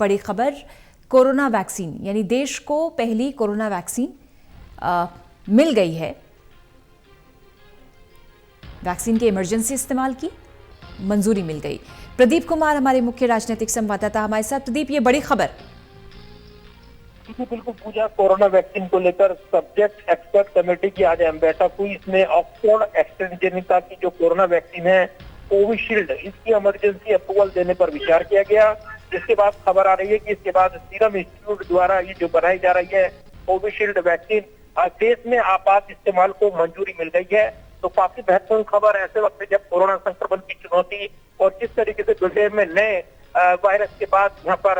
बड़ी खबर, corona vaccine यानी देश को पहली कोरोना वैक्सीन मिल गई है। वैक्सीन के इमरजेंसी इस्तेमाल की मंजूरी मिल गई। प्रदीप कुमार हमारे मुख्य राजनीतिक संवाददाता हमारे साथ। प्रदीप, ये बड़ी खबर। बिल्कुल पूजा, कोरोना वैक्सीन को लेकर सब्जेक्ट एक्सपर्ट कमेटी की आज अहम बैठक हुई। इसमें ऑक्सफोर्ड एस्ट्राजेनेका की जो कोरोना वैक्सीन है कोविशील्ड, इसकी इमरजेंसी अप्रूवल देने पर विचार किया गया। जिसके बाद खबर आ रही है कि इसके बाद सीरम इंस्टीट्यूट द्वारा ये जो बनाई जा रही है कोविशील्ड वैक्सीन देश में आपात इस्तेमाल को मंजूरी मिल गई है। तो काफी महत्वपूर्ण खबर ऐसे वक्त जब कोरोना संक्रमण की चुनौती और जिस तरीके से ब्रिटेन में नए वायरस के बाद यहाँ पर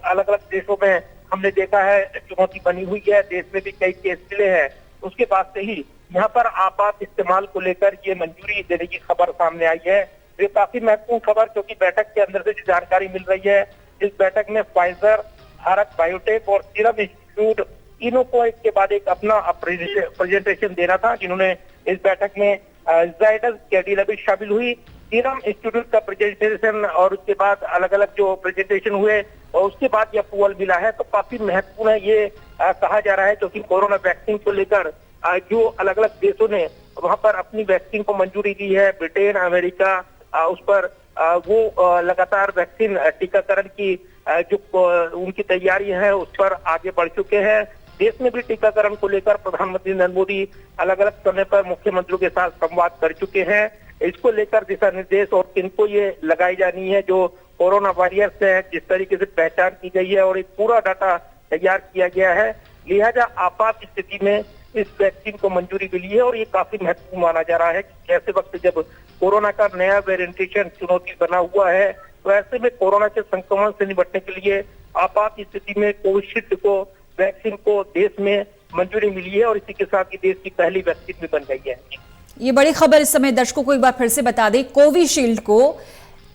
अलग अलग देशों में हमने देखा है चुनौती बनी हुई है, देश में भी कई केस मिले हैं। उसके बाद से ही यहाँ पर आपात इस्तेमाल को लेकर ये मंजूरी देने की खबर सामने आई है। ये काफी महत्वपूर्ण खबर, क्योंकि बैठक के अंदर से जो जानकारी मिल रही है, इस बैठक में फाइजर, भारत बायोटेक और सीरम इंस्टीट्यूट तीनों को एक के बाद एक अपना प्रेजेंटेशन देना था, जिन्होंने इस बैठक में जायडस कैडिला भी शामिल हुई। सीरम इंस्टीट्यूट का प्रेजेंटेशन और उसके बाद अलग अलग जो प्रेजेंटेशन हुए और उसके बाद ये अप्रूवल मिला है। तो काफी महत्वपूर्ण है ये कहा जा रहा है, क्योंकि कोरोना वैक्सीन को लेकर जो अलग अलग देशों ने वहां पर अपनी वैक्सीन को मंजूरी दी है, ब्रिटेन, अमेरिका, उस पर वो लगातार वैक्सीन टीकाकरण की जो उनकी तैयारी है उस पर आगे बढ़ चुके हैं। देश में भी टीकाकरण को लेकर प्रधानमंत्री नरेंद्र मोदी अलग अलग समय पर मुख्यमंत्रियों के साथ संवाद कर चुके हैं। इसको लेकर दिशा निर्देश और किनको ये लगाई जानी है, जो कोरोना वॉरियर्स है, जिस तरीके से पहचान की गई है और एक पूरा डाटा तैयार किया गया है। लिहाजा आपात स्थिति में इस वैक्सीन को मंजूरी मिली है और ये काफी महत्वपूर्ण माना जा रहा है कि ऐसे वक्त जब कोरोना का नया वेरिएंटेशन चुनौती बना हुआ है, तो ऐसे में कोरोना के संक्रमण से निपटने के लिए आपात स्थिति में कोविशील्ड को वैक्सीन को देश में मंजूरी मिली है और इसी के साथ ही देश की पहली वैक्सीन भी बन गई है। ये बड़ी खबर इस समय दर्शकों को एक बार फिर से बता दें, कोविशील्ड को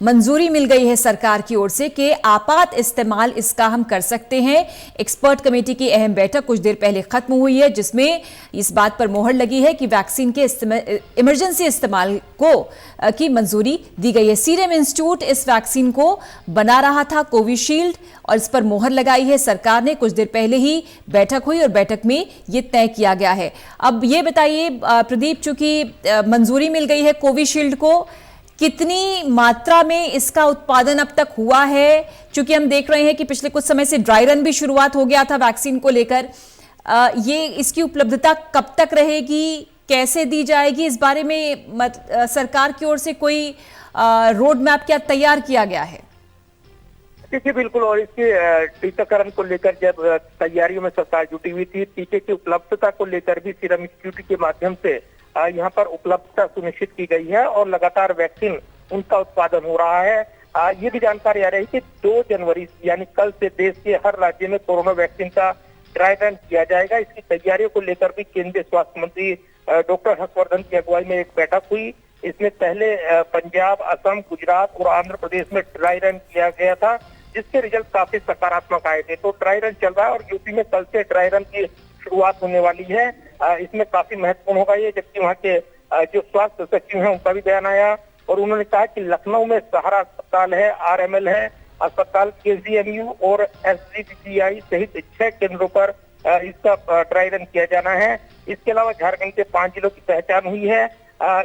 मंजूरी मिल गई है सरकार की ओर से कि आपात इस्तेमाल इसका हम कर सकते हैं। एक्सपर्ट कमेटी की अहम बैठक कुछ देर पहले खत्म हुई है, जिसमें इस बात पर मोहर लगी है कि वैक्सीन के इमरजेंसी इस्तेमाल को की मंजूरी दी गई है। सीरम इंस्टीट्यूट इस वैक्सीन को बना रहा था कोविशील्ड, और इस पर मोहर लगाई है सरकार ने। कुछ देर पहले ही बैठक हुई और बैठक में ये तय किया गया है। अब ये बताइए प्रदीप, चूंकि मंजूरी मिल गई है कोविशील्ड को, कितनी मात्रा में इसका उत्पादन अब तक हुआ है? चूंकि हम देख रहे हैं कि पिछले कुछ समय से ड्राई रन भी शुरुआत हो गया था वैक्सीन को लेकर। ये इसकी उपलब्धता कब तक रहेगी, कैसे दी जाएगी, इस बारे में सरकार की ओर से कोई रोड मैप क्या तैयार किया गया है? देखिए बिल्कुल, और इसके टीकाकरण को लेकर जब तैयारियों में सरकार जुटी हुई थी, टीके की उपलब्धता को लेकर भी सीरम इंस्टीट्यूट के माध्यम से यहाँ पर उपलब्धता सुनिश्चित की गई है और लगातार वैक्सीन उनका उत्पादन हो रहा है। ये भी जानकारी आ रही है कि 2 जनवरी यानी कल से देश के हर राज्य में कोरोना वैक्सीन का ड्राई रन किया जाएगा। इसकी तैयारियों को लेकर भी केंद्रीय स्वास्थ्य मंत्री डॉक्टर हर्षवर्धन की अगुवाई में एक बैठक हुई। इसमें पहले पंजाब, असम, गुजरात और आंध्र प्रदेश में ड्राई रन किया गया था, जिसके रिजल्ट काफी सकारात्मक आए थे। तो ड्राई रन चल रहा है और यूपी में कल से ड्राई रन की शुरुआत होने वाली है। इसमें काफी महत्वपूर्ण होगा ये, जबकि वहाँ के जो स्वास्थ्य सचिव हैं उनका भी बयान आया और उन्होंने कहा कि लखनऊ में सहारा अस्पताल है, RML है अस्पताल, KGMU और SGPCI सहित 6 केंद्रों पर इसका ड्राई रन किया जाना है। इसके अलावा झारखंड के 5 जिलों की पहचान हुई है।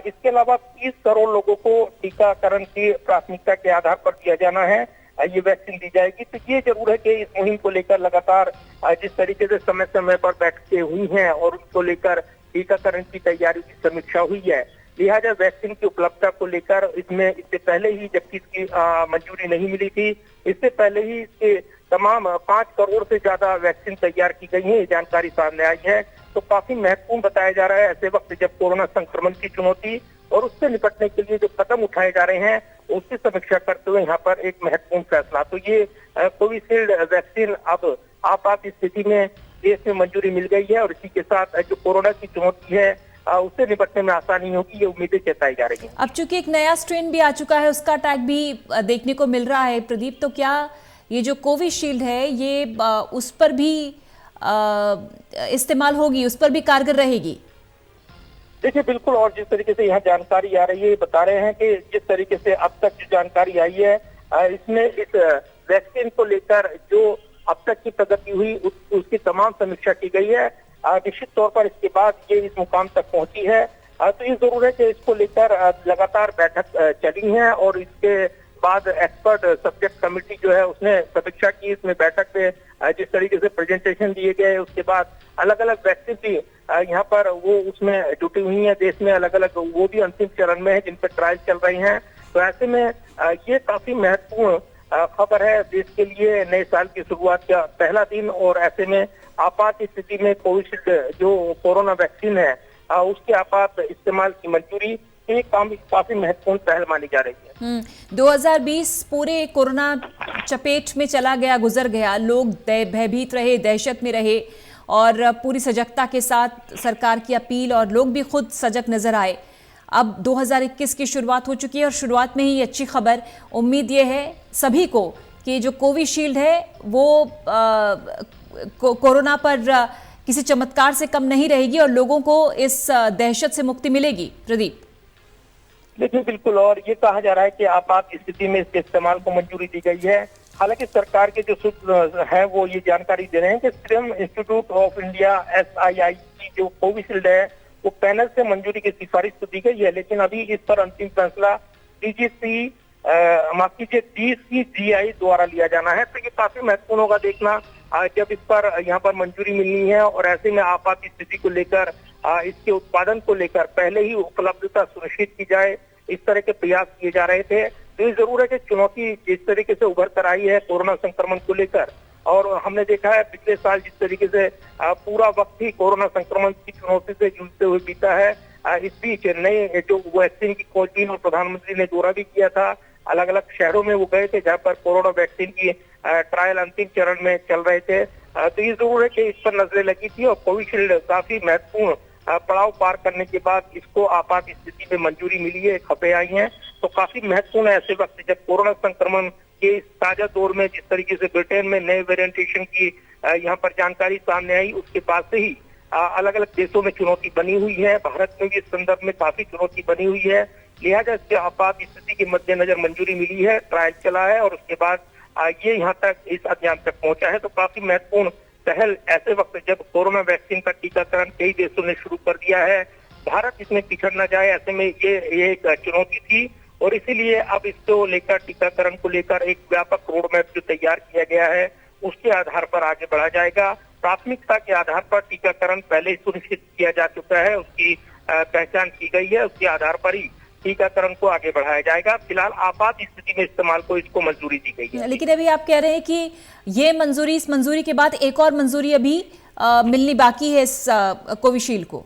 इसके अलावा 30 करोड़ लोगों को टीकाकरण की प्राथमिकता के आधार पर दिया जाना है, ये वैक्सीन दी जाएगी। तो ये जरूर है कि इस मुहिम को लेकर लगातार जिस तरीके से समय समय पर बैठकें हुई हैं और उनको लेकर टीकाकरण की तैयारी की समीक्षा हुई है, लिहाजा वैक्सीन की उपलब्धता को लेकर इससे पहले ही, जबकि इसकी मंजूरी नहीं मिली थी, इससे पहले ही इसके तमाम 5 करोड़ से ज्यादा वैक्सीन तैयार की गई है, ये जानकारी सामने आई है। तो काफी महत्वपूर्ण बताया जा रहा है ऐसे वक्त जब कोरोना संक्रमण की चुनौती और उससे निपटने के लिए जो कदम उठाए जा रहे हैं उसकी समीक्षा करते हुए यहाँ पर एक महत्वपूर्ण फैसला। तो ये कोविशील्ड वैक्सीन अब आपात स्थिति में देश में मंजूरी मिल गई है और इसी के साथ जो कोरोना की चुनौती है उससे निपटने में आसानी होगी, ये उम्मीदें जताई जा रही हैं। अब चूंकि एक नया स्ट्रेन भी आ चुका है, उसका अटैक भी देखने को मिल रहा है प्रदीप, तो क्या ये जो कोविशील्ड है ये उस पर भी इस्तेमाल होगी, उस पर भी कारगर रहेगी? देखिए बिल्कुल, और जिस तरीके से यहाँ जानकारी आ रही है, बता रहे हैं कि जिस तरीके से अब तक जो जानकारी आई है इसमें इस वैक्सीन को लेकर जो अब तक की प्रगति हुई उसकी तमाम समीक्षा की गई है। निश्चित तौर पर इसके बाद ये इस मुकाम तक पहुंची है। तो ये जरूर है कि इसको लेकर लगातार बैठक चली है और इसके बाद एक्सपर्ट सब्जेक्ट कमेटी जो है उसने समीक्षा की। इसमें बैठक में जिस तरीके से प्रेजेंटेशन दिए गए, उसके बाद अलग अलग वैक्सीन भी यहाँ पर वो उसमें जुटी हुई है देश में, अलग अलग वो भी अंतिम चरण में है जिन पर ट्रायल चल रही हैं। तो ऐसे में ये काफी महत्वपूर्ण खबर है देश के लिए। नए साल की शुरुआत का पहला दिन और ऐसे में आपात स्थिति में कोविशील्ड जो कोरोना वैक्सीन है उसके आपात इस्तेमाल की मंजूरी, ये काफी महत्वपूर्ण पहल मानी जा रही है। 2020 पूरे कोरोना चपेट में चला गया, गुजर गया। लोग भयभीत रहे, दहशत में रहे और पूरी सजगता के साथ सरकार की अपील और लोग भी खुद सजग नजर आए। अब 2021 की शुरुआत हो चुकी है और शुरुआत में ही अच्छी खबर, उम्मीद ये है सभी को कि जो कोविशील्ड है वो कोरोना पर किसी चमत्कार से कम नहीं रहेगी और लोगों को इस दहशत से मुक्ति मिलेगी। प्रदीप, देखिए बिल्कुल, और ये कहा जा रहा है कि आपात स्थिति में इसके इस्तेमाल को मंजूरी दी गई है। हालांकि सरकार के जो सूत्र है वो ये जानकारी दे रहे हैं कि serum institute of India SII की जो कोविशील्ड है वो पैनल से मंजूरी की सिफारिश तो दी गई है, लेकिन अभी इस पर अंतिम फैसला DCGI द्वारा लिया जाना है। तो ये काफी महत्वपूर्ण होगा देखना जब इस पर यहाँ पर मंजूरी मिलनी है। और ऐसे में आपात स्थिति को लेकर इसके उत्पादन को लेकर पहले ही उपलब्धता सुनिश्चित की जाए, इस तरह के प्रयास किए जा रहे थे। तो ये जरूर है कि चुनौती जिस तरीके से उभर कर आई है कोरोना संक्रमण को लेकर, और हमने देखा है पिछले साल जिस तरीके से पूरा वक्त ही कोरोना संक्रमण की चुनौती से जूझते हुए बीता है। इस बीच नए जो वैक्सीन की खोजबीन और प्रधानमंत्री ने दौरा भी किया था, अलग अलग शहरों में वो गए थे जहाँ पर कोरोना वैक्सीन की ट्रायल अंतिम चरण में चल रहे थे। तो ये जरूर है कि इस पर नजरें लगी थी और कोविशील्ड काफी महत्वपूर्ण पड़ाव पार करने के बाद इसको आपात स्थिति में मंजूरी मिली है, खबरें आई हैं। तो काफी महत्वपूर्ण है ऐसे वक्त जब कोरोना संक्रमण के इस ताजा दौर में जिस तरीके से ब्रिटेन में नए वेरिएंटेशन की यहाँ पर जानकारी सामने आई, उसके बाद से ही अलग अलग देशों में चुनौती बनी हुई है। भारत में भी इस संदर्भ में काफी चुनौती बनी हुई है, लिहाजा इसके आपात स्थिति के मद्देनजर मंजूरी मिली है, ट्रायल चला है और उसके बाद ये यहाँ तक इस अभियान तक पहुंचा है। तो काफी महत्वपूर्ण पहल ऐसे वक्त जब कोरोना वैक्सीन का टीकाकरण कई देशों ने शुरू कर दिया है, भारत इसमें पिछड़ न जाए, ऐसे में ये एक चुनौती थी और इसीलिए अब इसको लेकर टीकाकरण को लेकर एक व्यापक रोड मैप जो तैयार किया गया है उसके आधार पर आगे बढ़ा जाएगा। प्राथमिकता के आधार पर टीकाकरण पहले ही सुनिश्चित किया जा चुका है, उसकी पहचान की गई है, उसके आधार पर ही टीकाकरण को आगे बढ़ाया जाएगा। फिलहाल आपात स्थिति में इस्तेमाल को इसको मंजूरी दी गई है। लेकिन अभी आप कह रहे हैं कि ये मंजूरी, इस मंजूरी के बाद एक और मंजूरी अभी मिलनी बाकी है इस कोविशील्ड को।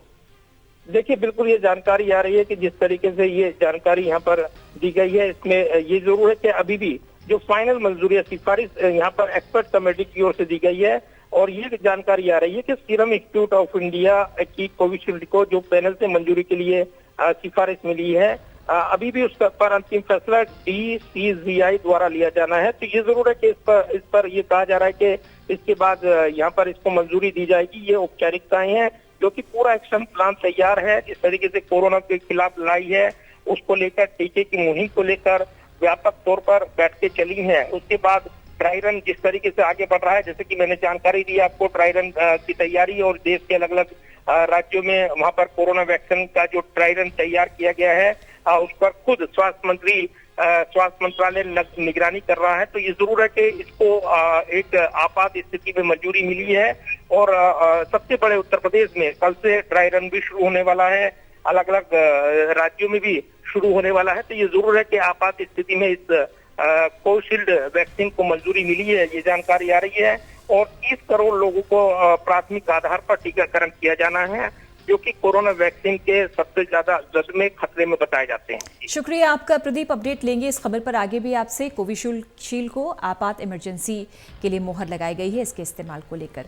देखिए बिल्कुल ये जानकारी आ रही है कि जिस तरीके से ये जानकारी यहाँ पर दी गई है, इसमें ये जरूर है कि अभी भी जो फाइनल मंजूरी है, सिफारिश यहाँ पर एक्सपर्ट कमेटी की ओर से दी गई है और ये जानकारी आ रही है कि सीरम इंस्टीट्यूट ऑफ इंडिया की कोविशील्ड को जो पैनल से मंजूरी के लिए सिफारिश मिली है, अभी भी उस पर अंतिम फैसला DCGI द्वारा लिया जाना है। तो ये जरूर है कि इस पर ये कहा जा रहा है कि इसके बाद यहाँ पर इसको मंजूरी दी जाएगी। ये औपचारिकताएं हैं, जो कि पूरा एक्शन प्लान तैयार है। जिस तरीके से कोरोना के खिलाफ लड़ाई है उसको लेकर, टीके की मुहिम को लेकर व्यापक तौर पर बैठकें चली हैं। उसके बाद ड्राई रन जिस तरीके से आगे बढ़ रहा है, जैसे कि मैंने जानकारी दी आपको, ड्राई रन की तैयारी और देश के अलग अलग राज्यों में वहां पर कोरोना वैक्सीन का जो ड्राई रन तैयार किया गया है उस पर खुद स्वास्थ्य मंत्रालय निगरानी कर रहा है। तो ये जरूर है कि इसको एक आपात स्थिति में मंजूरी मिली है और सबसे बड़े उत्तर प्रदेश में कल से ड्राई रन भी शुरू होने वाला है, अलग अलग राज्यों में भी शुरू होने वाला है। तो ये जरूर है कि आपात स्थिति में इस कोविशील्ड वैक्सीन को मंजूरी मिली है, ये जानकारी आ रही है और 30 करोड़ लोगों को प्राथमिक आधार पर टीकाकरण किया जाना है, जो कि कोरोना वैक्सीन के सबसे ज्यादा जख्म खतरे में बताए जाते हैं। शुक्रिया आपका प्रदीप, अपडेट लेंगे इस खबर पर आगे भी आपसे। कोविशील्ड को आपात इमरजेंसी के लिए मोहर लगाई गई है इसके इस्तेमाल को लेकर।